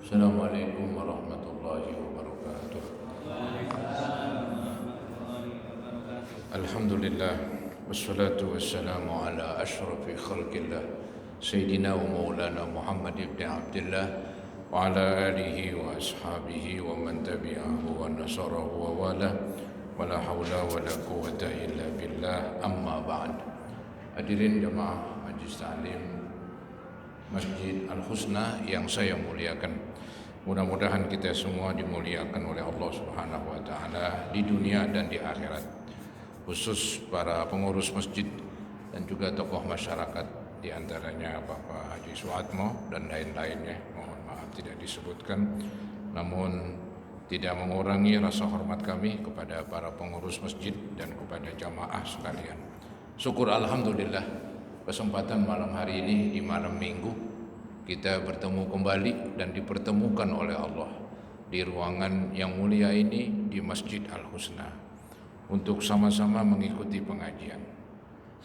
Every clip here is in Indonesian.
Assalamualaikum warahmatullahi wabarakatuh. Alhamdulillah wassalatu wassalamu ala asyrafil khalqillah Sayyidina wa maulana Muhammad ibn Abdullah wa ala alihi wa ashabihi wa man tabi'ahu wa nasarahu wa wala wa la hawla wa la quwwata illa billah, amma ba'd. Hadirin jamaah Majlis Ta'lim Masjid Al-Husna yang saya muliakan, mudah-mudahan kita semua dimuliakan oleh Allah Subhanahu wa taala di dunia dan di akhirat. Khusus para pengurus masjid dan juga tokoh masyarakat, di antaranya Bapak Haji Suatmo dan lain-lainnya. Mohon maaf tidak disebutkan, namun tidak mengurangi rasa hormat kami kepada para pengurus masjid dan kepada jamaah sekalian. Syukur alhamdulillah, kesempatan malam hari ini di malam minggu kita bertemu kembali dan dipertemukan oleh Allah di ruangan yang mulia ini di Masjid Al-Husna untuk sama-sama mengikuti pengajian.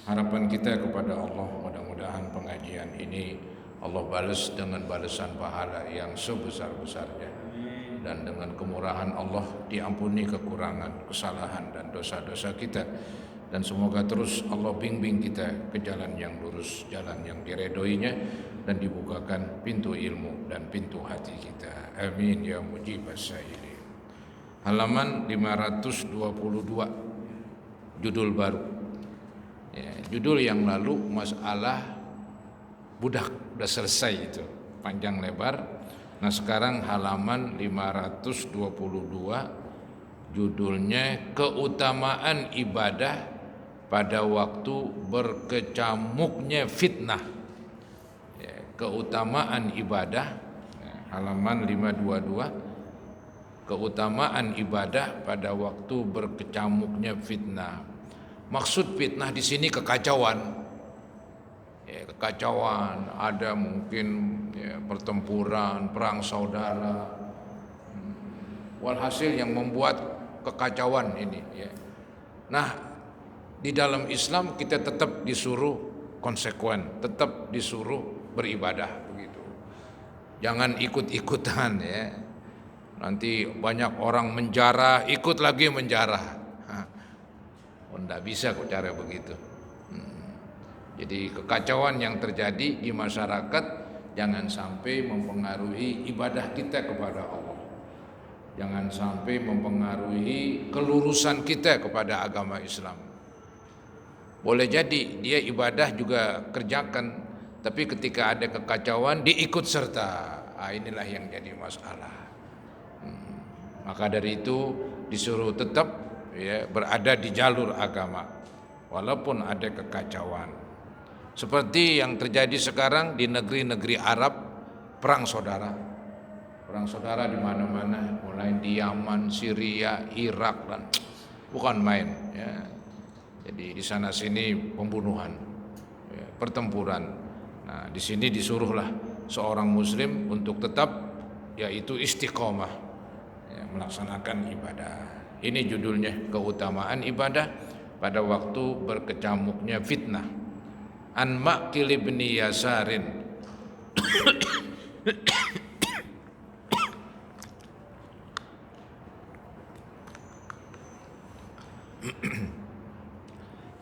Harapan kita kepada Allah, mudah-mudahan pengajian ini Allah balas dengan balasan pahala yang sebesar-besarnya, dan dengan kemurahan Allah diampuni kekurangan, kesalahan dan dosa-dosa kita, dan semoga terus Allah bimbing kita ke jalan yang lurus, jalan yang diredhoinya, dan dibukakan pintu ilmu dan pintu hati kita. Amin ya mujibas sa'ilin. Halaman 522, judul baru. Judul yang lalu masalah budak udah selesai, itu panjang lebar. Nah sekarang halaman 522, judulnya keutamaan ibadah pada waktu berkecamuknya fitnah. Keutamaan ibadah, halaman 522, keutamaan ibadah pada waktu berkecamuknya fitnah. Maksud fitnah di sini kekacauan. Kekacauan, ada mungkin pertempuran, perang saudara. Walhasil yang membuat kekacauan ini. Nah, di dalam Islam kita tetap disuruh konsekuen, tetap disuruh beribadah begitu. Jangan ikut-ikutan ya. Nanti banyak orang menjarah, ikut lagi menjarah. Tidak bisa kok cara begitu. Jadi kekacauan yang terjadi di masyarakat jangan sampai mempengaruhi ibadah kita kepada Allah. Jangan sampai mempengaruhi kelurusan kita kepada agama Islam. Boleh jadi dia ibadah juga kerjakan, tapi ketika ada kekacauan diikut serta. Inilah yang jadi masalah. Maka dari itu disuruh tetap berada di jalur agama walaupun ada kekacauan. Seperti yang terjadi sekarang di negeri-negeri Arab, perang saudara. Perang saudara di mana-mana, mulai di Yaman, Syria, Irak, dan bukan main ya. Jadi di sana sini pembunuhan, pertempuran. Nah, di sini disuruhlah seorang muslim untuk tetap yaitu istiqomah melaksanakan ibadah. Ini judulnya keutamaan ibadah pada waktu berkecamuknya fitnah. An Ma'qil bin Yasarin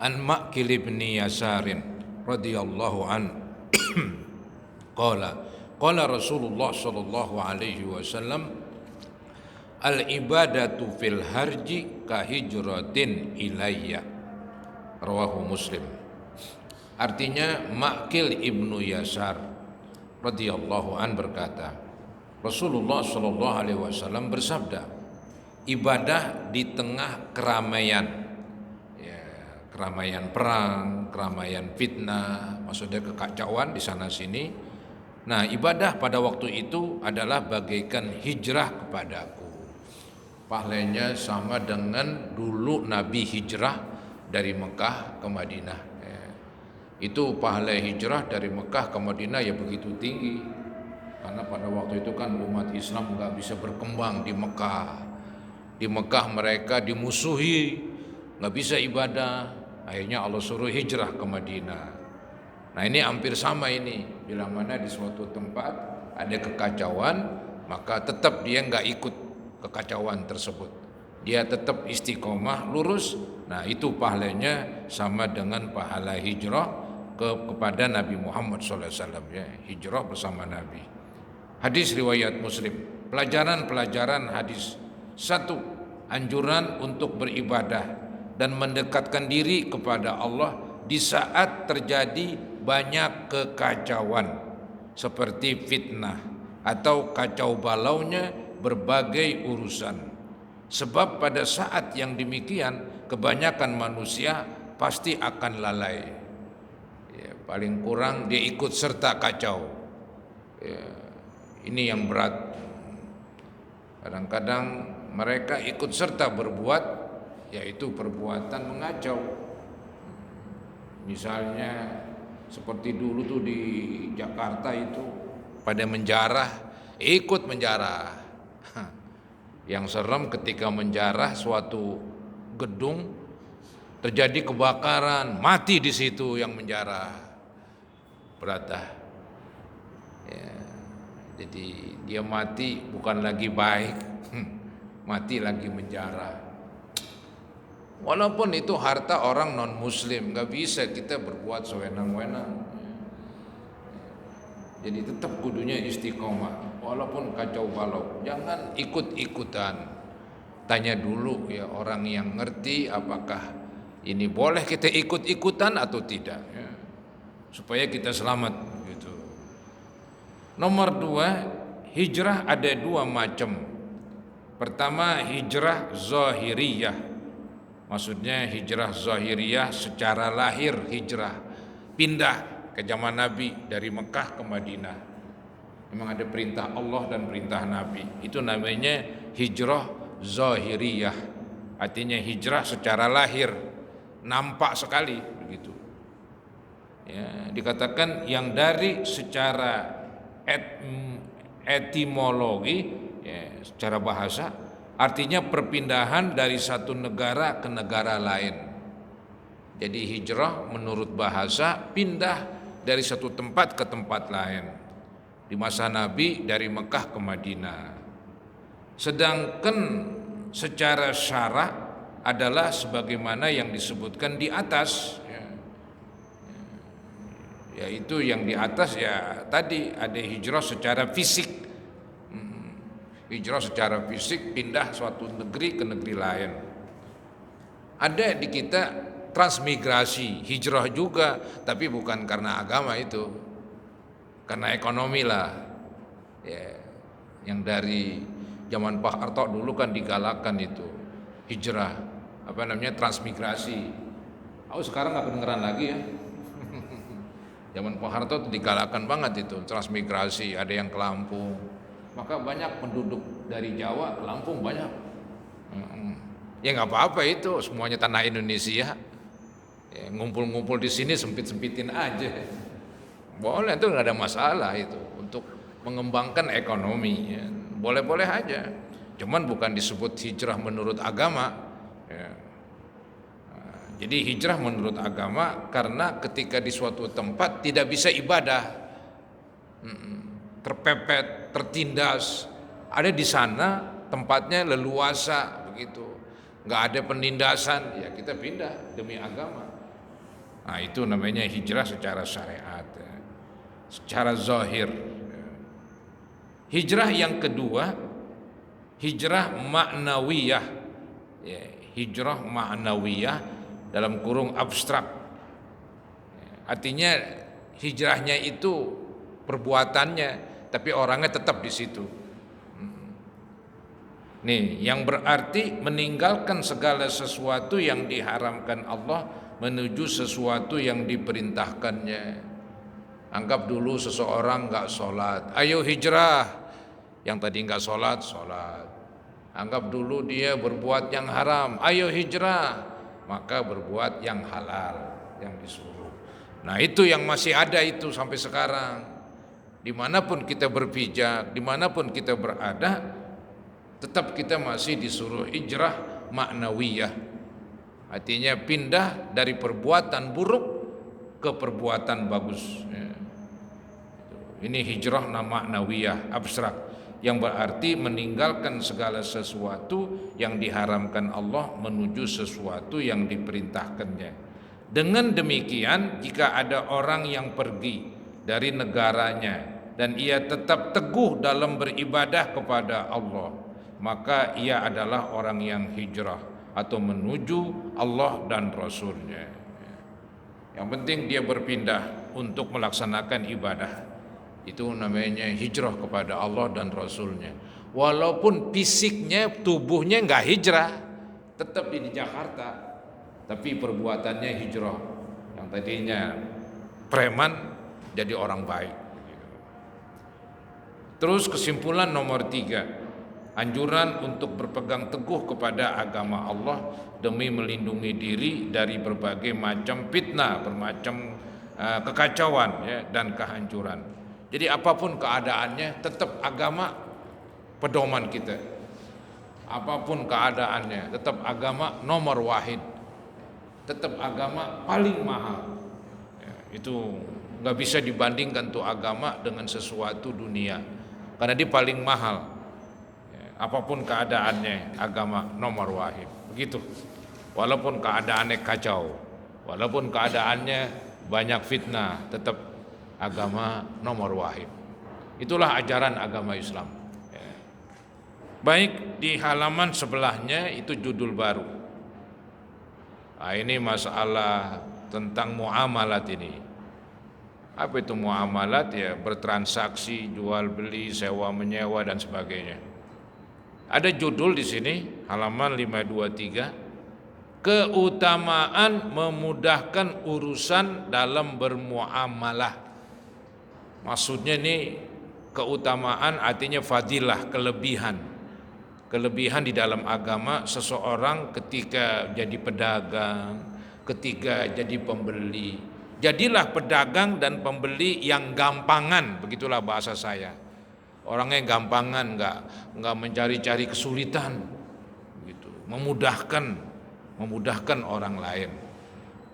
An Ma'qil bin Yasarin radhiyallahu an qala Rasulullah sallallahu alaihi wasallam, al-ibadatu fil harji kahijratin ilayya, rawahu Muslim. Artinya Ma'qil ibnu Yasar radhiyallahu an berkata, Rasulullah sallallahu alaihi wasallam bersabda, ibadah di tengah keramaian, keramaian perang, keramaian fitnah, maksudnya kekacauan di sana sini. Nah, ibadah pada waktu itu adalah bagaikan hijrah kepadaku. Pahalanya sama dengan dulu Nabi hijrah dari Mekah ke Madinah. Itu pahala hijrah dari Mekah ke Madinah ya begitu tinggi, karena pada waktu itu kan umat Islam nggak bisa berkembang di Mekah. Di Mekah mereka dimusuhi, nggak bisa ibadah. Akhirnya Allah suruh hijrah ke Madinah. Nah ini hampir sama ini, bila mana di suatu tempat ada kekacauan, maka tetap dia nggak ikut kekacauan tersebut. Dia tetap istiqomah lurus. Nah, itu pahalanya sama dengan pahala hijrah kepada Nabi Muhammad SAW, ya, hijrah bersama Nabi. Hadis riwayat Muslim. Pelajaran hadis. 1, anjuran untuk beribadah dan mendekatkan diri kepada Allah di saat terjadi banyak kekacauan seperti fitnah atau kacau balaunya berbagai urusan. Sebab pada saat yang demikian kebanyakan manusia pasti akan lalai. Ya, paling kurang dia ikut serta kacau. Ya, ini yang berat. Kadang-kadang mereka ikut serta berbuat, yaitu perbuatan mengacau. Misalnya seperti dulu tuh di Jakarta itu pada menjarah, ikut menjarah. Yang serem ketika menjarah suatu gedung terjadi kebakaran, mati di situ yang menjarah. Berat dah. Ya, jadi dia mati bukan lagi baik, mati lagi menjarah. Walaupun itu harta orang non muslim, nggak bisa kita berbuat sewenang-wenang. Jadi tetap kudunya istiqomah walaupun kacau balau. Jangan ikut-ikutan. Tanya dulu ya orang yang ngerti apakah ini boleh kita ikut-ikutan atau tidak, ya, supaya kita selamat gitu. Nomor 2, hijrah ada 2 macam. Pertama, hijrah zahiriyah. Maksudnya hijrah zahiriyah secara lahir, hijrah pindah ke zaman Nabi dari Mekah ke Madinah. Memang ada perintah Allah dan perintah Nabi. Itu namanya hijrah zahiriyah. Artinya hijrah secara lahir, nampak sekali begitu. Ya, dikatakan yang dari secara etimologi, ya, secara bahasa, artinya perpindahan dari satu negara ke negara lain. Jadi hijrah menurut bahasa pindah dari satu tempat ke tempat lain. Di masa Nabi dari Mekah ke Madinah. Sedangkan secara syarak adalah sebagaimana yang disebutkan di atas, ya. Yaitu yang di atas ya tadi ada hijrah secara fisik. Hijrah secara fisik pindah suatu negeri ke negeri lain. Ada di kita transmigrasi, hijrah juga, tapi bukan karena agama itu, karena ekonomi lah. Ya, yang dari zaman Pak Harto dulu kan digalakan itu hijrah, transmigrasi. Oh sekarang nggak kedengeran lagi ya. Zaman Pak Harto itu digalakan banget itu transmigrasi, ada yang ke Lampung, maka banyak penduduk dari Jawa ke Lampung banyak. Ya nggak apa-apa itu, semuanya tanah Indonesia. Ya, ngumpul-ngumpul di sini sempit-sempitin aja, boleh, itu nggak ada masalah itu untuk mengembangkan ekonomi, ya. Boleh-boleh aja, cuman bukan disebut hijrah menurut agama, ya. Jadi hijrah menurut agama karena ketika di suatu tempat tidak bisa ibadah, terpepet, tertindas, ada di sana tempatnya leluasa begitu, nggak ada penindasan, ya kita pindah demi agama. Nah itu namanya hijrah secara syariat, ya, secara zahir. Hijrah yang kedua, hijrah ma'nawiyah, ya, hijrah ma'nawiyah dalam kurung abstrak. Artinya hijrahnya itu perbuatannya, tapi orangnya tetap di situ. Nih, yang berarti meninggalkan segala sesuatu yang diharamkan Allah menuju sesuatu yang diperintahkannya. Anggap dulu seseorang nggak sholat, ayo hijrah. Yang tadi nggak sholat, sholat. Anggap dulu dia berbuat yang haram, ayo hijrah. Maka berbuat yang halal, yang disuruh. Nah itu yang masih ada itu sampai sekarang. Dimanapun kita berpijak, dimanapun kita berada, tetap kita masih disuruh hijrah ma'nawiyah. Artinya pindah dari perbuatan buruk ke perbuatan bagus, ya. Ini hijrah ma'nawiyah abstrak. yang berarti meninggalkan segala sesuatu yang diharamkan Allah menuju sesuatu yang diperintahkannya. Dengan demikian, jika ada orang yang pergi dari negaranya dan ia tetap teguh dalam beribadah kepada Allah, maka ia adalah orang yang hijrah atau menuju Allah dan Rasulnya. Yang penting dia berpindah untuk melaksanakan ibadah. Itu namanya hijrah kepada Allah dan Rasulnya. Walaupun fisiknya, tubuhnya nggak hijrah, tetap di Jakarta, tapi perbuatannya hijrah. Yang tadinya preman jadi orang baik. Terus kesimpulan nomor 3, anjuran untuk berpegang teguh kepada agama Allah demi melindungi diri dari berbagai macam fitnah, bermacam kekacauan ya, dan kehancuran. Jadi apapun keadaannya, tetap agama pedoman kita. Apapun keadaannya, tetap agama nomor wahid, tetap agama paling mahal. Ya, itu nggak bisa dibandingkan tuh agama dengan sesuatu dunia, karena dia paling mahal. Ya, apapun keadaannya, agama nomor wahid. Begitu. Walaupun keadaannya kacau, walaupun keadaannya banyak fitnah, tetap agama nomor wahid. Itulah ajaran agama Islam. Ya. Baik, di halaman sebelahnya itu judul baru. Nah, ini masalah tentang muamalat ini. Apa itu muamalat? Ya, bertransaksi, jual beli, sewa menyewa dan sebagainya. Ada judul di sini, halaman 523. Keutamaan memudahkan urusan dalam bermuamalah. Maksudnya ini keutamaan artinya fadilah, kelebihan. Kelebihan di dalam agama seseorang ketika jadi pedagang, ketika jadi pembeli. Jadilah pedagang dan pembeli yang gampangan, begitulah bahasa saya. Orangnya gampangan, enggak mencari-cari kesulitan, gitu. Memudahkan orang lain.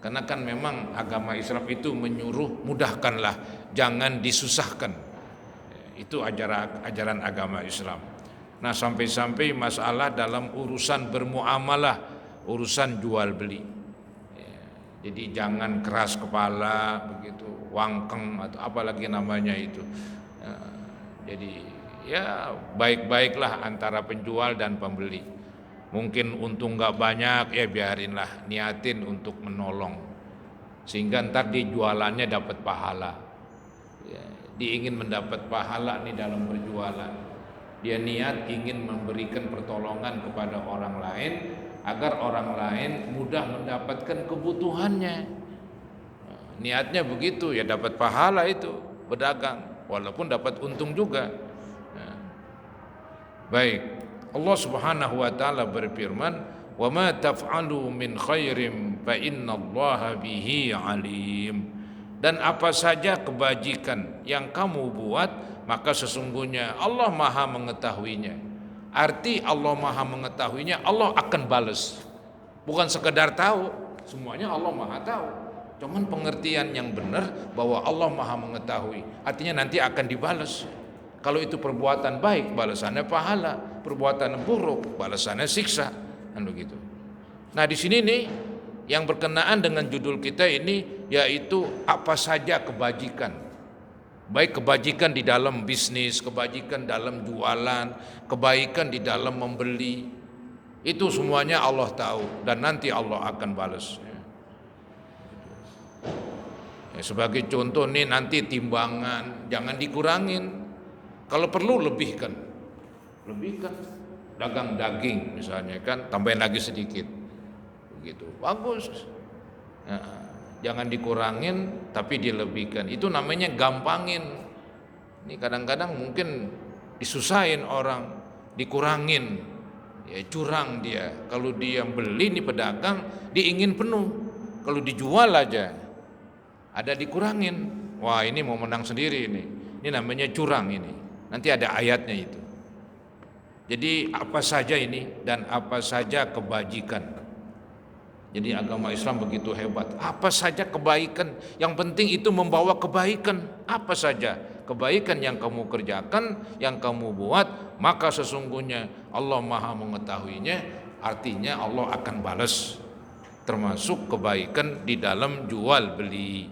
Karena kan memang agama Islam itu menyuruh mudahkanlah, jangan disusahkan. Itu ajaran agama Islam. Nah, sampai-sampai masalah dalam urusan bermuamalah, urusan jual beli. Jadi jangan keras kepala begitu, wangkeng atau apalagi namanya itu. Jadi ya baik-baiklah antara penjual dan pembeli. Mungkin untung nggak banyak, ya biarinlah, niatin untuk menolong, sehingga ntar di jualannya dapat pahala. Ya, dia ingin mendapat pahala nih dalam berjualan. Dia niat ingin memberikan pertolongan kepada orang lain agar orang lain mudah mendapatkan kebutuhannya. Niatnya begitu, ya dapat pahala itu berdagang, walaupun dapat untung juga. Baik. Allah Subhanahu wa taala berfirman, "Wa ma taf'alu min khairin fa innallaha bihi alim." Dan apa saja kebajikan yang kamu buat, maka sesungguhnya Allah Maha mengetahuinya. Arti Allah Maha mengetahuinya, Allah akan balas. Bukan sekedar tahu, semuanya Allah Maha tahu. Cuman pengertian yang benar bahwa Allah Maha mengetahui, artinya nanti akan dibalas. Kalau itu perbuatan baik, balasannya pahala. Perbuatan buruk, balasannya siksa. Kan begitu. Nah, di sini nih yang berkenaan dengan judul kita ini, yaitu apa saja kebajikan. Baik kebajikan di dalam bisnis, kebajikan dalam jualan, kebaikan di dalam membeli. Itu semuanya Allah tahu dan nanti Allah akan balas. Ya, sebagai contoh nih, nanti timbangan jangan dikurangin. Kalau perlu lebihkan, dagang daging misalnya kan, tambahin lagi sedikit, begitu bagus. Nah, jangan dikurangin tapi dilebihkan. Itu namanya gampangin. Ini kadang-kadang mungkin disusahin orang, dikurangin, ya curang dia. Kalau dia beli nih pedagang, dia ingin penuh. Kalau dijual aja ada dikurangin. Wah, ini mau menang sendiri ini. Ini namanya curang ini. Nanti ada ayatnya itu. Jadi apa saja ini dan apa saja kebajikan. Jadi agama Islam begitu hebat. Apa saja kebaikan, yang penting itu membawa kebaikan. Apa saja kebaikan yang kamu kerjakan, yang kamu buat, maka sesungguhnya Allah Maha mengetahuinya. Artinya Allah akan balas, termasuk kebaikan di dalam jual beli.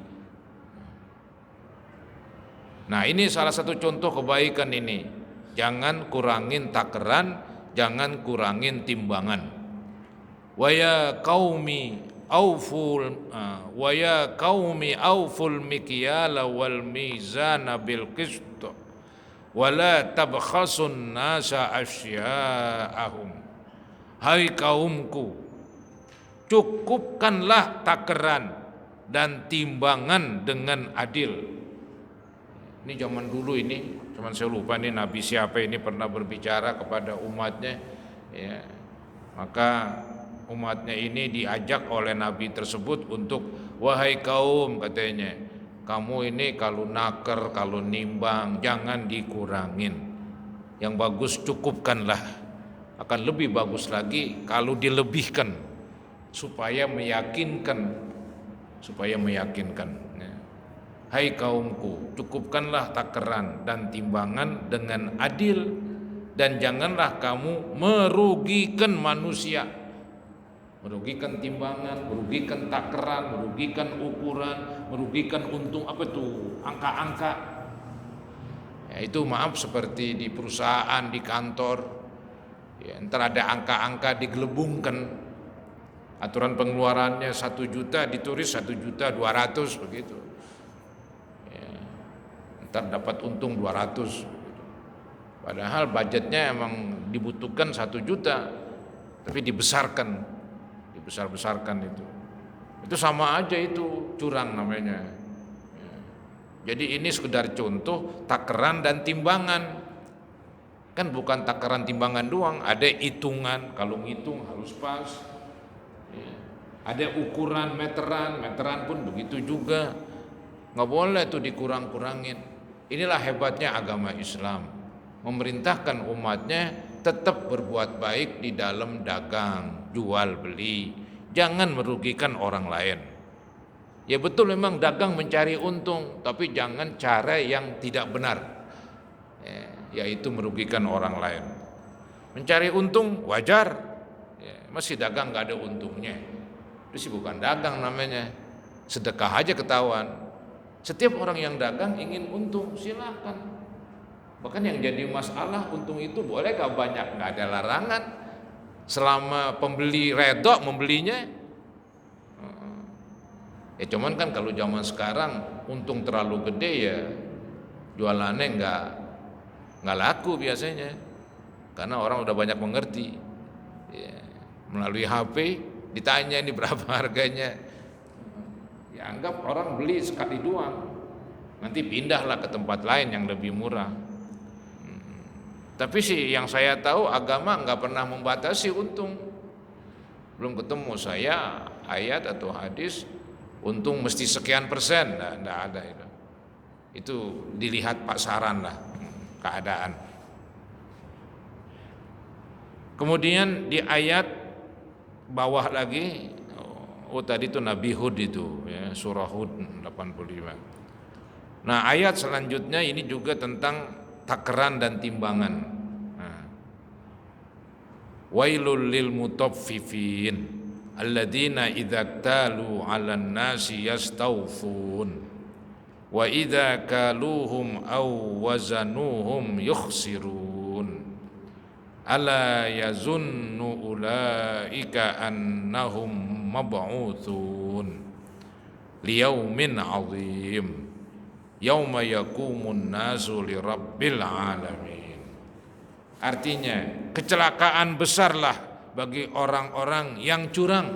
Nah, ini salah satu contoh kebaikan ini. Jangan kurangin takeran, jangan kurangin timbangan. Wa ya qaumi auful mikyala wal mizana bil qist wa la tabkhasun nasa asya'ahum. Hai kaumku, cukupkanlah takeran dan timbangan dengan adil. Ini zaman dulu ini, cuman saya lupa nih Nabi siapa ini pernah berbicara kepada umatnya, ya. Maka umatnya ini diajak oleh Nabi tersebut untuk, wahai kaum, katanya, kamu ini kalau naker, kalau nimbang, jangan dikurangin. Yang bagus cukupkanlah. Akan lebih bagus lagi kalau dilebihkan, supaya meyakinkan. Hai kaumku, cukupkanlah takeran dan timbangan dengan adil, dan janganlah kamu merugikan manusia. Merugikan timbangan, merugikan takeran, merugikan ukuran, merugikan untung, apa tuh, angka-angka. Ya, itu maaf seperti di perusahaan, di kantor, ya, ntar ada angka-angka digelembungkan. Aturan pengeluarannya 1 juta ditulis 1.200.000 begitu. Ntar dapat untung 200, padahal budgetnya emang dibutuhkan 1 juta, tapi dibesar-besarkan itu sama aja, itu curang namanya. Jadi ini sekedar contoh takeran dan timbangan, kan bukan takeran timbangan doang, ada hitungan, kalau ngitung harus pas, ada ukuran meteran pun begitu juga, nggak boleh tuh dikurang-kurangin. Inilah hebatnya agama Islam, memerintahkan umatnya tetap berbuat baik di dalam dagang, jual beli, jangan merugikan orang lain. Ya betul, memang dagang mencari untung, tapi jangan cara yang tidak benar, yaitu merugikan orang lain. Mencari untung wajar, masih dagang nggak ada untungnya, itu sih bukan dagang namanya, sedekah aja ketahuan. Setiap orang yang dagang ingin untung, silakan. Bahkan yang jadi masalah, untung itu boleh gak banyak, gak ada larangan, selama pembeli redha membelinya. Ya cuman kan kalau zaman sekarang untung terlalu gede, ya jualannya nggak laku biasanya, karena orang udah banyak mengerti, ya, melalui HP ditanya ini berapa harganya. Ya, anggap orang beli sekali doang, nanti pindahlah ke tempat lain yang lebih murah. Tapi sih yang saya tahu agama nggak pernah membatasi untung. Belum ketemu saya ayat atau hadis untung mesti sekian persen, nggak ada itu. Itu dilihat pasaran lah, keadaan. Kemudian di ayat bawah lagi, tadi itu Nabi Hud itu, ya, surah Hud 85. Nah, ayat selanjutnya ini juga tentang takeran dan timbangan. Nah, wailul lil mutaffifin alladzina idza talu 'alan nasi yastawfun wa idza kaluhum aw wazanuhum yukhsirun ala yazunnu ulaika annahum mab'utsun liyaumin 'azim yauma yaqumun nasu lirabbil alamin. Artinya kecelakaan besarlah bagi orang-orang yang curang.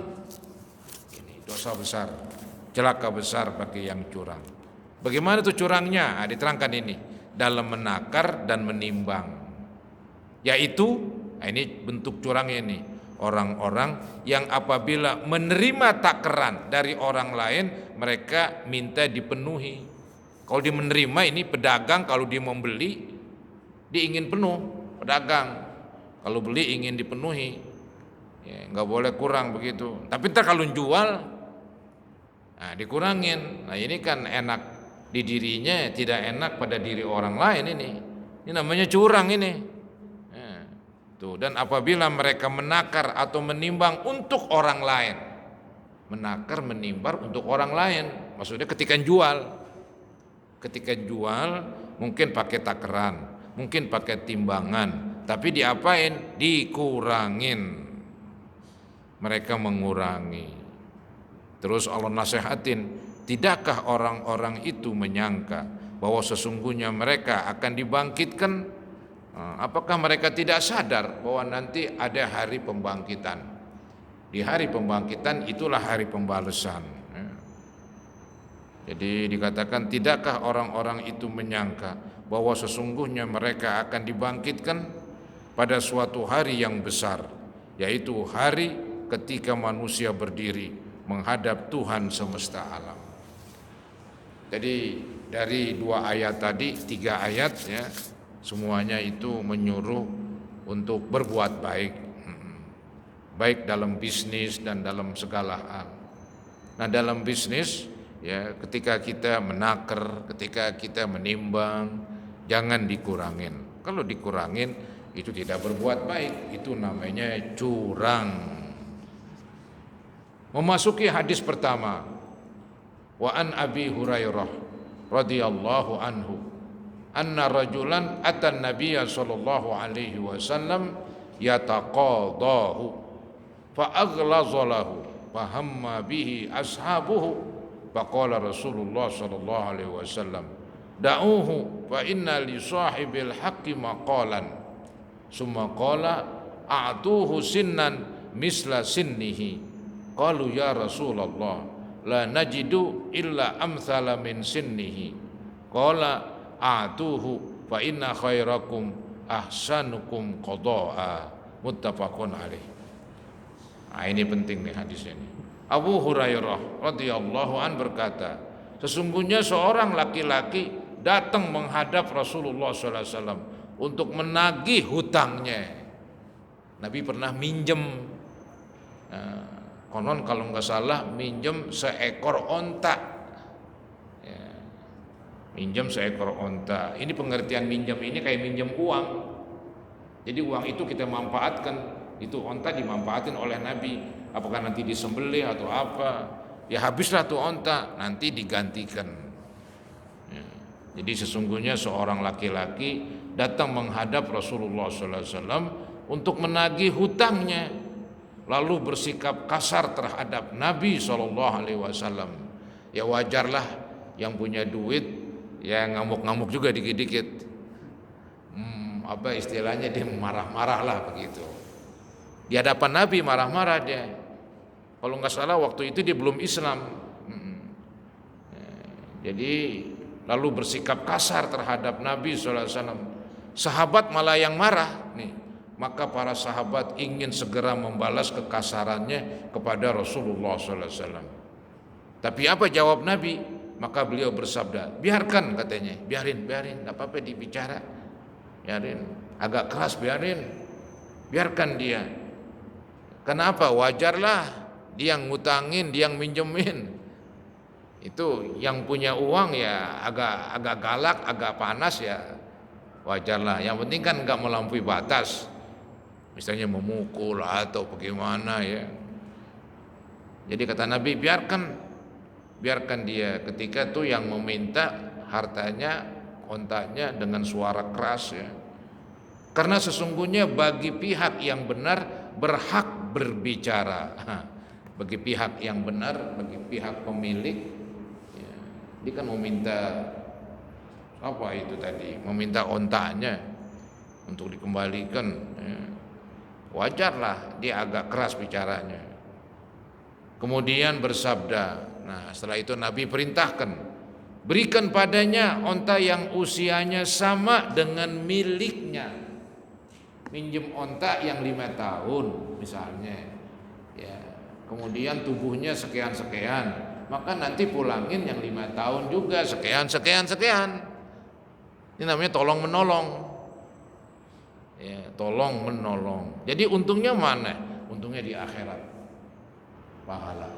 Ini dosa besar, celaka besar bagi yang curang. Bagaimana tuh curangnya? Diterangkan ini dalam menakar dan menimbang, yaitu ini bentuk curangnya ini, orang-orang yang apabila menerima takeran dari orang lain, mereka minta dipenuhi. Kalau dia menerima, ini pedagang, kalau dia membeli, dia ingin penuh, pedagang. Kalau beli ingin dipenuhi, ya, nggak boleh kurang begitu. Tapi ntar kalau jual, nah dikurangin. Nah ini kan enak, di dirinya, tidak enak pada diri orang lain ini. Ini namanya curang ini. Tuh, dan apabila mereka menakar atau menimbang untuk orang lain, menakar menimbar untuk orang lain, maksudnya ketika jual mungkin pakai takaran, mungkin pakai timbangan, tapi diapain? Dikurangin, mereka mengurangi. Terus Allah nasihatin, tidakkah orang-orang itu menyangka bahwa sesungguhnya mereka akan dibangkitkan? Apakah mereka tidak sadar bahwa nanti ada hari pembangkitan? Di hari pembangkitan itulah hari pembalasan. Jadi dikatakan, tidakkah orang-orang itu menyangka bahwa sesungguhnya mereka akan dibangkitkan pada suatu hari yang besar, yaitu hari ketika manusia berdiri menghadap Tuhan semesta alam. Jadi dari 2 ayat tadi, 3 ayat ya, semuanya itu menyuruh untuk berbuat baik, baik dalam bisnis dan dalam segala hal. Nah, dalam bisnis ya, ketika kita menakar, ketika kita menimbang, jangan dikurangin. Kalau dikurangin itu tidak berbuat baik, itu namanya curang. Memasuki hadis pertama, wa an Abi Hurairah radhiyallahu anhu anna rajulan atan nabiyya sallallahu alaihi wasallam yataqadahu fa aghlaza lahu fa hamma bihi ashabuhu faqala Rasulullah sallallahu alaihi wasallam da'uhu fa inna li sahibil haqqi maqalan summa qala a'tuhu sinnan misla sinnihi qalu ya Rasulullah la najidu illa amthala min sinnihi qala atuhu fa inna khairakum ahsanukum qada'a muttafaqun alaih. Nah, ini penting nih hadis ini. Abu Hurairah radhiyallahu an berkata, sesungguhnya seorang laki-laki datang menghadap Rasulullah sallallahu alaihi wasallam untuk menagih hutangnya. Nabi pernah minjem, konon kalau nggak salah minjem seekor onta. Minjem seekor onta. Ini pengertian minjem ini kayak minjem uang. Jadi uang itu kita manfaatkan, itu onta dimanfaatin oleh Nabi. Apakah nanti disembelih atau apa? Ya habislah tuh onta, nanti digantikan. Ya. Jadi sesungguhnya seorang laki-laki datang menghadap Rasulullah SAW untuk menagih hutangnya, lalu bersikap kasar terhadap Nabi SAW. Ya wajarlah, yang punya duit ya ngamuk-ngamuk juga dikit-dikit. Apa istilahnya, dia marah-marah lah begitu. Di hadapan Nabi marah-marah dia. Kalau nggak salah waktu itu dia belum Islam. Jadi lalu bersikap kasar terhadap Nabi SAW. Sahabat malah yang marah nih. Maka para sahabat ingin segera membalas kekasarannya kepada Rasulullah SAW. Tapi apa jawab Nabi? Maka beliau bersabda, biarkan katanya, biarin, enggak apa-apa dibicara, biarin, agak keras biarkan dia. Kenapa? Wajarlah, dia yang ngutangin, dia yang minjemin. Itu yang punya uang ya agak galak, agak panas ya wajarlah. Yang penting kan enggak melampaui batas, misalnya memukul atau bagaimana ya. Jadi kata Nabi, biarkan dia. Ketika tuh yang meminta hartanya, ontanya dengan suara keras ya. Karena sesungguhnya bagi pihak yang benar berhak berbicara. Bagi pihak yang benar, bagi pihak pemilik ya, dia kan meminta apa itu tadi, meminta ontanya untuk dikembalikan ya. Wajarlah dia agak keras bicaranya. Kemudian bersabda, nah setelah itu Nabi perintahkan, berikan padanya onta yang usianya sama dengan miliknya. Minjem onta yang 5 tahun misalnya ya, kemudian tubuhnya sekian, maka nanti pulangin yang 5 tahun juga sekian. Ini namanya tolong menolong ya, tolong menolong. Jadi untungnya mana? Untungnya di akhirat, pahala.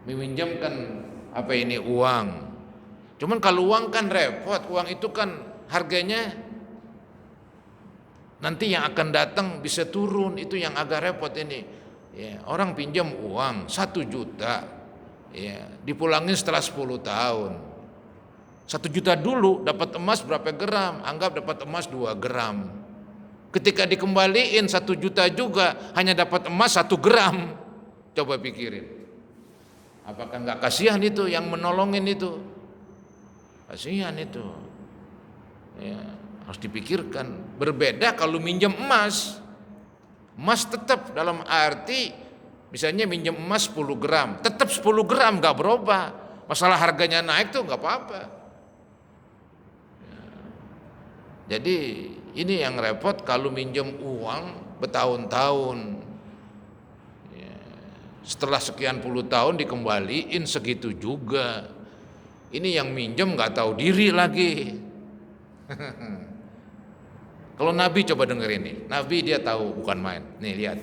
Meminjamkan Apa ini uang? Cuman kalau uang kan repot, uang itu kan harganya nanti yang akan datang bisa turun, itu yang agak repot ini. Ya, orang pinjam uang 1 juta, ya, dipulangin setelah 10 tahun. 1 juta dulu dapat emas berapa gram? Anggap dapat emas 2 gram. Ketika dikembaliin 1 juta juga hanya dapat emas 1 gram. Coba pikirin. Apakah nggak kasihan itu yang menolongin itu? Kasihan itu. Ya, harus dipikirkan. Berbeda kalau minjem emas. Emas tetap dalam arti misalnya minjem emas 10 gram, tetap 10 gram nggak berubah. Masalah harganya naik tuh nggak apa-apa. Ya. Jadi ini yang repot kalau minjem uang bertahun-tahun. Setelah sekian puluh tahun dikembaliin segitu juga. Ini yang minjem nggak tahu diri lagi. Kalau Nabi coba denger ini, Nabi dia tahu bukan main. Nih lihat.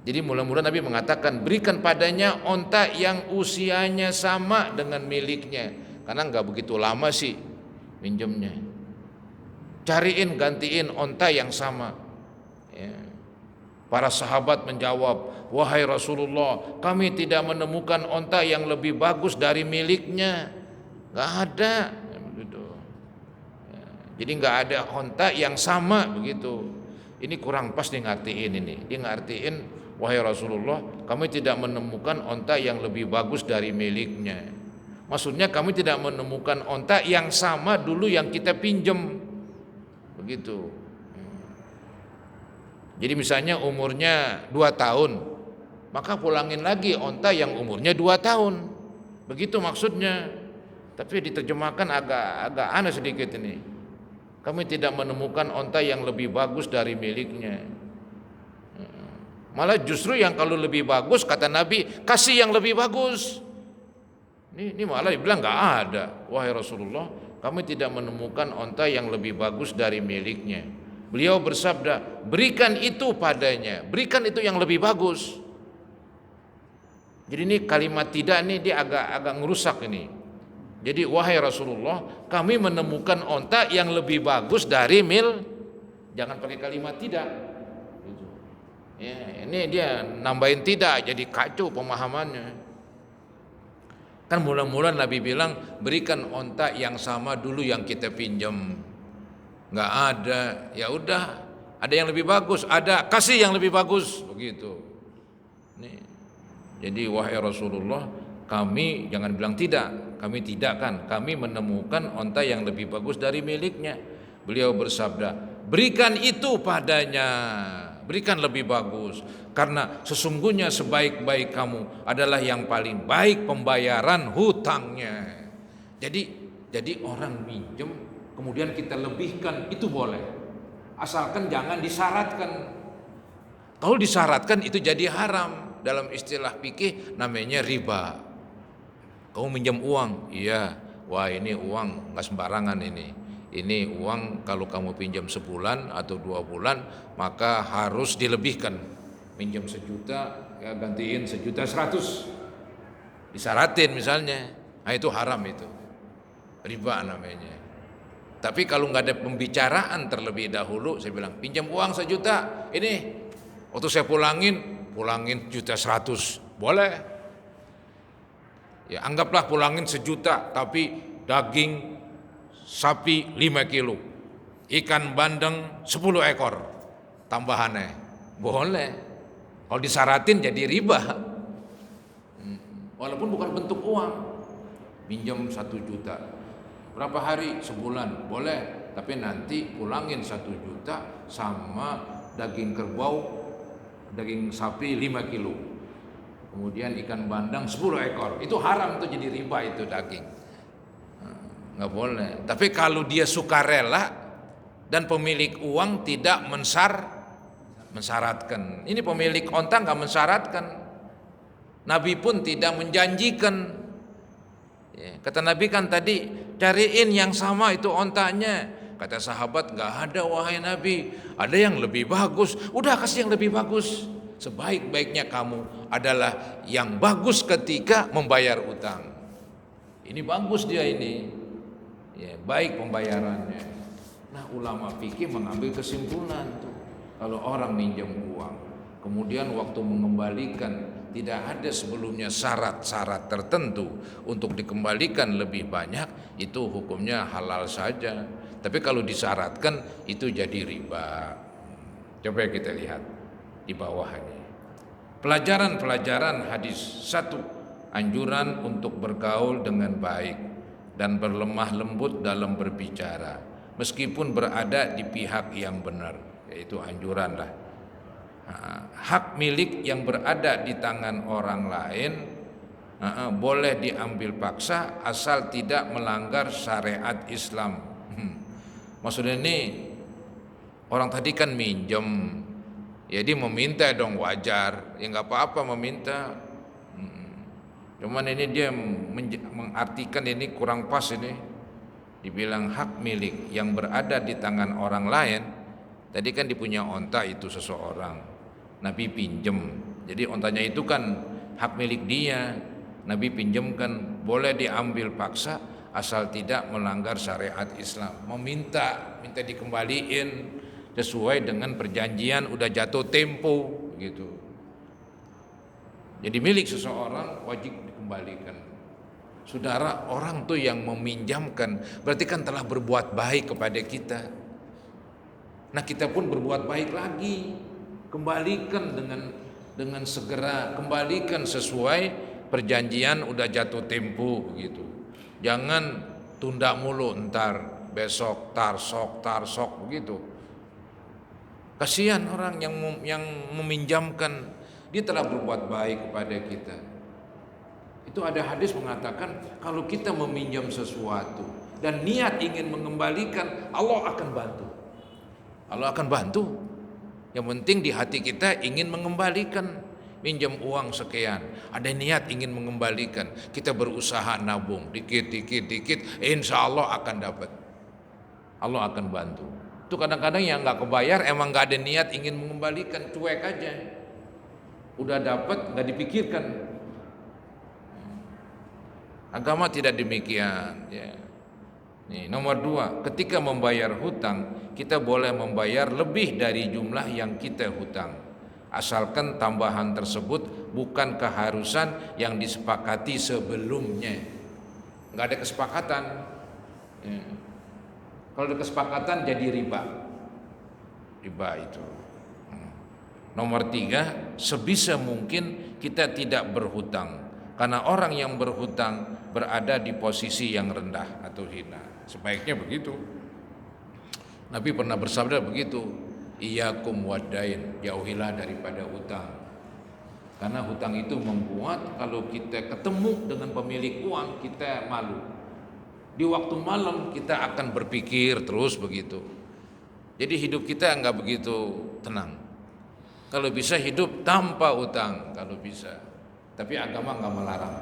Jadi mula-mula Nabi mengatakan berikan padanya onta yang usianya sama dengan miliknya, karena nggak begitu lama sih minjemnya. Cariin gantiin onta yang sama. Ya. Para sahabat menjawab, wahai Rasulullah, kami tidak menemukan onta yang lebih bagus dari miliknya. Gak ada begitu. Jadi gak ada onta yang sama begitu. Ini kurang pas dia ngartiin ini. Dia ngartiin, wahai Rasulullah, kami tidak menemukan onta yang lebih bagus dari miliknya. Maksudnya kami tidak menemukan onta yang sama dulu yang kita pinjam. Begitu. Jadi misalnya umurnya 2 tahun, maka pulangin lagi onta yang umurnya 2 tahun. Begitu maksudnya. Tapi diterjemahkan agak aneh sedikit ini. Kami tidak menemukan onta yang lebih bagus dari miliknya. Malah justru yang kalau lebih bagus kata Nabi, kasih yang lebih bagus. Ini malah dibilang nggak ada. Wahai Rasulullah, kami tidak menemukan onta yang lebih bagus dari miliknya. Beliau bersabda, berikan itu padanya, berikan itu yang lebih bagus. Jadi ini kalimat tidak ini dia agak ngerusak ini. Jadi wahai Rasulullah, kami menemukan onta yang lebih bagus dari jangan pakai kalimat tidak. Ya, ini dia nambahin tidak, jadi kacau pemahamannya. Kan mula-mula Nabi bilang berikan onta yang sama dulu yang kita pinjam. Nggak ada, ya udah, ada yang lebih bagus, ada, kasih yang lebih bagus, begitu. Nih, jadi wahai Rasulullah, kami jangan bilang tidak, kami tidak kan, kami menemukan onta yang lebih bagus dari miliknya. Beliau bersabda, berikan itu padanya, berikan lebih bagus, karena sesungguhnya sebaik-baik kamu adalah yang paling baik pembayaran hutangnya. Jadi orang minjem kemudian kita lebihkan itu boleh, asalkan jangan disyaratkan. Kalau disyaratkan itu jadi haram. Dalam istilah fikih namanya riba. Kamu minjam uang, iya, wah ini uang nggak sembarangan ini. Ini uang kalau kamu pinjam sebulan atau 2 bulan maka harus dilebihkan. Minjam 1 juta, ya gantiin 1.100.000. Disyaratin misalnya, nah itu haram itu, riba namanya. Tapi kalau nggak ada pembicaraan terlebih dahulu, saya bilang pinjam uang 1 juta, ini waktu saya pulangin 1.100.000, boleh. Ya anggaplah pulangin 1 juta, tapi daging sapi 5 kilo, ikan bandeng 10 ekor tambahannya, boleh. Kalau disyaratin jadi riba, walaupun bukan bentuk uang. Pinjam 1 juta, berapa hari? Sebulan, boleh. Tapi nanti pulangin 1 juta sama daging kerbau, daging sapi 5 kilo, kemudian ikan bandeng 10 ekor. Itu haram tuh, jadi riba itu daging, nggak boleh. Tapi kalau dia sukarela dan pemilik uang tidak mensyaratkan, ini pemilik onta nggak mensyaratkan, Nabi pun tidak menjanjikan. Ya, kata Nabi kan tadi, cariin yang sama itu ontanya. Kata sahabat, nggak ada wahai Nabi, ada yang lebih bagus. Udah kasih yang lebih bagus. Sebaik-baiknya kamu adalah yang bagus ketika membayar utang. Ini bagus dia ini, ya, baik pembayarannya. Nah, ulama fikih mengambil kesimpulan tuh, kalau orang minjam uang, kemudian waktu mengembalikan tidak ada sebelumnya syarat-syarat tertentu untuk dikembalikan lebih banyak, itu hukumnya halal saja. Tapi kalau disyaratkan itu jadi riba. Coba kita lihat di bawah ini. Pelajaran-pelajaran hadis 1, anjuran untuk bergaul dengan baik dan berlemah lembut dalam berbicara meskipun berada di pihak yang benar, yaitu anjuran lah. Hak milik yang berada di tangan orang lain boleh diambil paksa asal tidak melanggar syariat Islam. Maksudnya ini, orang tadi kan minjem, ya dia meminta dong, wajar, ya nggak apa-apa meminta. Cuman ini dia mengartikan ini kurang pas ini. Dibilang hak milik yang berada di tangan orang lain. Tadi kan dipunya onta itu seseorang, Nabi pinjem. Jadi ontanya itu kan hak milik dia, Nabi pinjemkan, boleh diambil paksa asal tidak melanggar syariat Islam. Minta dikembaliin sesuai dengan perjanjian, udah jatuh tempo gitu. Jadi milik seseorang wajib dikembalikan. Saudara, orang tuh yang meminjamkan berarti kan telah berbuat baik kepada kita. Nah, kita pun berbuat baik lagi, kembalikan dengan segera, kembalikan sesuai perjanjian, udah jatuh tempo begitu. Jangan tunda mulu, ntar besok, tarsok begitu. Kasihan orang yang meminjamkan, dia telah berbuat baik kepada kita. Itu ada hadis mengatakan kalau kita meminjam sesuatu dan niat ingin mengembalikan, Allah akan bantu. Allah akan bantu. Yang penting di hati kita ingin mengembalikan. Minjam uang sekian, ada niat ingin mengembalikan, kita berusaha nabung dikit, insya Allah akan dapat. Allah akan bantu. Itu kadang-kadang yang nggak kebayar emang nggak ada niat ingin mengembalikan, cuek aja. Udah dapat nggak dipikirkan. Agama tidak demikian. Ya. Nih, nomor 2, ketika membayar hutang kita boleh membayar lebih dari jumlah yang kita hutang, asalkan tambahan tersebut bukan keharusan yang disepakati sebelumnya. Nggak ada kesepakatan. Ya. Kalau ada kesepakatan jadi riba itu. Nomor 3, sebisa mungkin kita tidak berhutang, karena orang yang berhutang berada di posisi yang rendah atau hina. Sebaiknya begitu. Nabi pernah bersabda begitu, iyyakum wadain, jauhilah daripada hutang. Karena hutang itu membuat kalau kita ketemu dengan pemilik uang kita malu. Di waktu malam kita akan berpikir terus begitu. Jadi hidup kita enggak begitu tenang. Kalau bisa hidup tanpa hutang, kalau bisa. Tapi agama enggak melarang.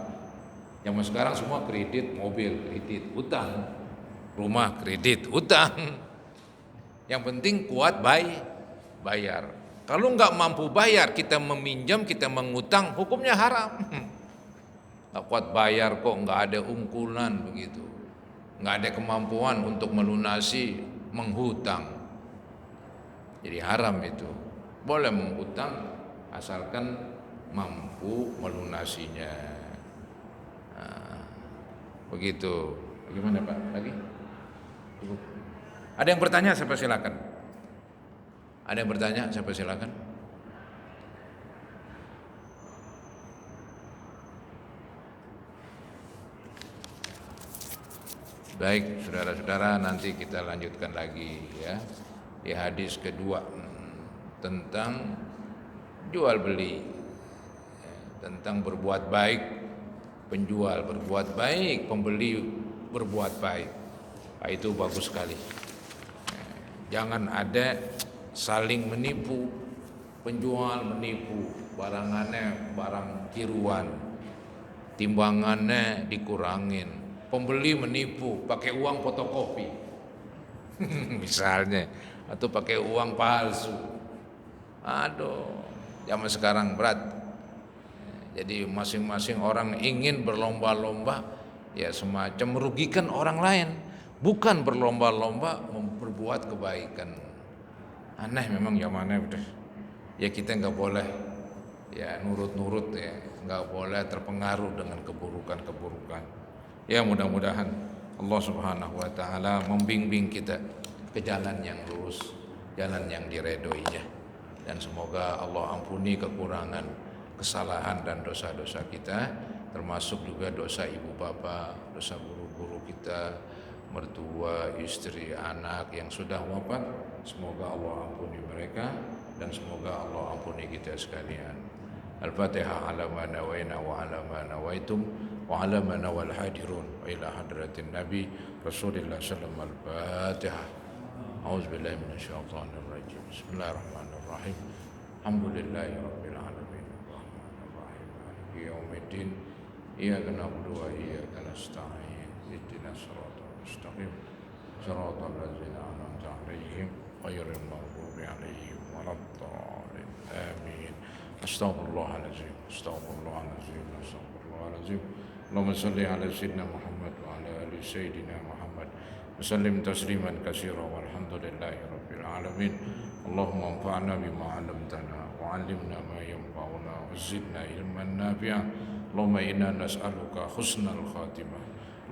Zaman sekarang semua kredit, mobil kredit, hutang, rumah kredit, hutang. Yang penting kuat bayar. Kalau enggak mampu bayar, kita meminjam, kita mengutang, hukumnya haram. Enggak kuat bayar kok, enggak ada ungkulan begitu. Enggak ada kemampuan untuk melunasi, menghutang. Jadi haram itu. Boleh menghutang asalkan mampu melunasinya. Nah, begitu. Bagaimana Pak? Lagi? Cukup. Ada yang bertanya? Siapa silakan. Ada yang bertanya? Siapa silakan. Baik, saudara-saudara, nanti kita lanjutkan lagi ya di hadis kedua tentang jual beli, tentang berbuat baik, penjual berbuat baik, pembeli berbuat baik. Nah, itu bagus sekali. Jangan ada saling menipu, penjual menipu, barangannya barang tiruan, timbangannya dikurangin, pembeli menipu pakai uang fotokopi misalnya, atau pakai uang palsu. Aduh, zaman sekarang berat. Jadi masing-masing orang ingin berlomba-lomba ya semacam merugikan orang lain, bukan berlomba-lomba memperbuat kebaikan. Aneh memang zamannya udah. Ya kita nggak boleh ya nurut-nurut ya, nggak boleh terpengaruh dengan keburukan-keburukan. Ya mudah-mudahan Allah Subhanahu wa taala membimbing kita ke jalan yang lurus, jalan yang diredhoinya. Dan semoga Allah ampuni kekurangan, kesalahan dan dosa-dosa kita, termasuk juga dosa ibu bapak, dosa guru-guru kita, mertua, istri, anak yang sudah wafat. Semoga Allah ampuni mereka dan semoga Allah ampuni kita sekalian. Al-Fatihah ala ma nawaina wa ala ma nawaitum wa ala ma nawal hadirun wa ila hadratin Nabi Rasulullah sallallahu alaihi wasallam. Al-Fatihah. A'udzu billahi minasyaitonir rajim. Bismillahirrahmanirrahim. Alhamdulillahi rabbil alamin. Arrahmanir rahim. Maliki yaumiddin. Iyyaka na'budu wa iyyaka nasta'in. Ihdinas siratal mustaqim. Siratal ladzina an'amta 'alaihim ghairil maghdubi 'alaihim waladdallin. Amin. Astaghfirullahaladzim. Astaghfirullahaladzim. Astaghfirullahaladzim. Allahumma salli ala sayyidina Muhammad wa ala ali sayyidina Muhammad. Wasallim tasliman katsira walhamdulillahi rabbil alamin. Allahumma anfa'na bima 'allamtana wa 'allimna ma yanfa'una wa zidna ilman nafi'a. Allahumma inna nas'aluka husnal khatimah.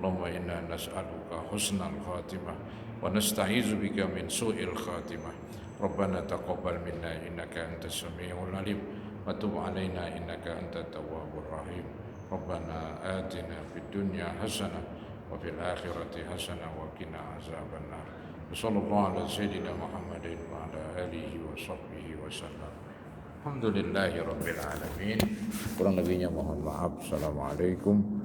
Allahumma inna nas'aluka husnal khatimah wa nasta'izu bika min su'il khatimah. Rabbana taqabbal minna innaka antas samiul alim wa tub 'alaina innaka antat tawwabur rahim. Rabbana atina fid dunya hasanah wa fil akhirati hasanah wa qina azabannar. Sallallahu ala sayyidina Muhammadin wa ala alihi wa sahbihi wa sallam. Alhamdulillahi rabbil alamin. Kurang lebihnya mohon maaf. Assalamualaikum